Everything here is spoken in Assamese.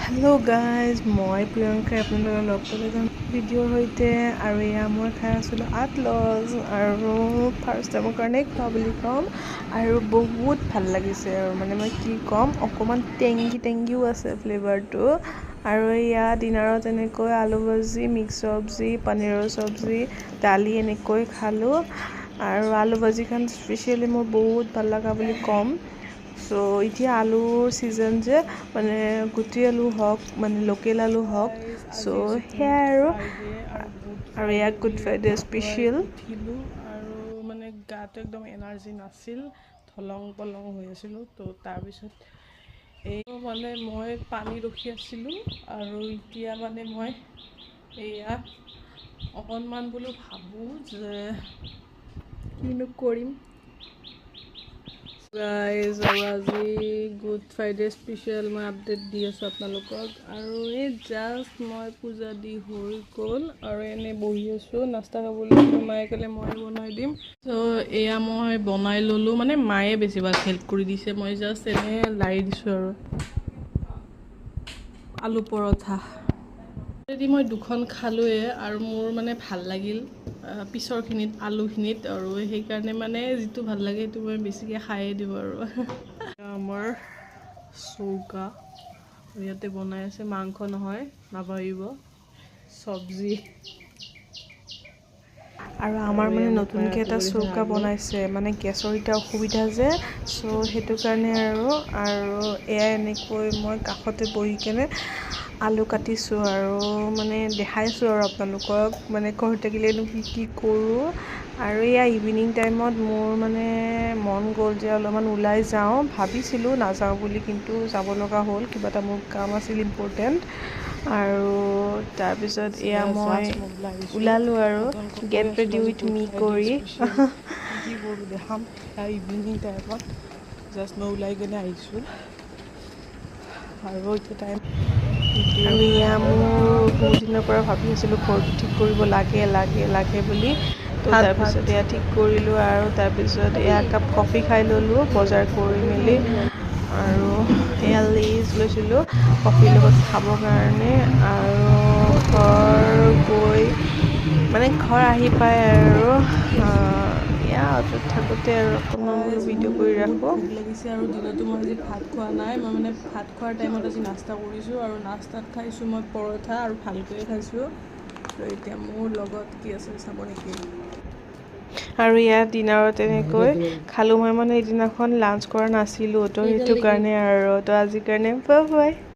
हेलो गाइज मैं प्रियंका अपना लग भिडिओर सहित और या मैं खाई आसो आटलस और फार्स्ट टाइम कारण खा कम और बहुत भल लगे माने मैं कि कम अकमान टेंगी टेंगिओ आछे फ्लेवर तो और या डिनारत एनेक आलू भाजी मिक्स सब्जी पनीर सब्जी दाली एनेक खालो और आलू भाजी खान स्पेशियली मैं बहुत भल लगा कम सो इतना आलूर सीजन जे माने गुटी आलू हक माने लोकेल आलू हक सो और या गुड फ्राइडे स्पेशल उठिलो और माने गातो एकदम एनार्जी नाছিল थलंग पलंग হৈ আছিল তো তাৰ পিছত এই মানে মই পানী ৰখি আছিলো আৰু এতিয়া মানে মই এয়া অকনমান বলো ভাবো যে কিনো কৰিম गाइज और आज गुड फ्राइडे स्पेशल मैं अपडेट दी आसो आपनालोকক और ये जस्ट मैं पूजा दी हो गल और एने बहि आसो नास्ता खाबले माये कले मैं बनाई दिम तो एया मैं बनाई ललो माने माये बेसिभाग हेल्प कर दिसे मैं जस्ट एने लाई दिसो और आलू परोठा अलरेडी मैं दुखन खालोए और मोर माने ভাল লাগিল पिछरखिनित आलुखिनित और সেইকাৰণে মানে যেটো ভাল লাগে তো মই বেছিকে খাইয়ে দিব আৰু আমাৰ চৌকা ইয়াতে বনাই আছে মাংস নহয় নাভাবিব সবজি আৰু আমাৰ মানে নতুনকে এটা চৌকা বনাইছে মানে গেছৰ এটা অসুবিধা যে সো হেতু কাৰণে আৰু এয়া এনেকৈ মই কাখতে বহি কেনে आलू काटिছো আৰু মানে দেখাইছো আৰু আপোনালোকক মানে ঘৰত থাকিলেনো কি কৰো আৰু ইয়া ইভিনিং টাইমত মোৰ মানে মন গল যে অলপমান ওলাই যাও ভাবিছিলো না যাও বুলি কিন্তু যাব লগা হ'ল কিবা এটা মোৰ কাম আছিল ইম্পৰ্টেন্ট আৰু তাৰ পিছত এয়া মই ওলালো আৰু গেট ৰেডি উইথ মি কৰি কি কৰো দেখাম ইভিনিং টাইমত জাস্ট মই ওলাই কেনে আহিছো আৰু এটা টাইম और या मोर बहुत दिन पर भाबी आছিলো घर ठीक কৰিব লাগে বুলি তো তাৰ পিছত या ठीक কৰিলো আৰু তাৰ পিছত या কাপ কফি খাই ললো বজাৰ কৰি মেলি আৰু या লেজ লৈছিলো কফি লগত খাবৰ কাৰণে আৰু ঘৰ গৈ মানে ঘৰ আহি পায় আৰু या থাকোতে আৰু অকণমান ভিডিও কৰি ৰাখো ভোক লাগিছে আৰু দিনতো মই আজি ভাত খোৱা নাই মই মানে ভাত খোৱাৰ টাইমত আজি নাস্তা কৰিছো আৰু নাস্তাত খাইছো মই পৰঠা আৰু ভালকৈ খাইছো তো এতিয়া মোৰ লগত কি আছে চাব নেকি আৰু ইয়াত ডিনাৰত এনেকৈ খালো মই মানে এদিনাখন লাঞ্চ কৰা নাছিলো তো সেইটো কাৰণে আৰু তো আজিৰ কাৰণে বাই বাই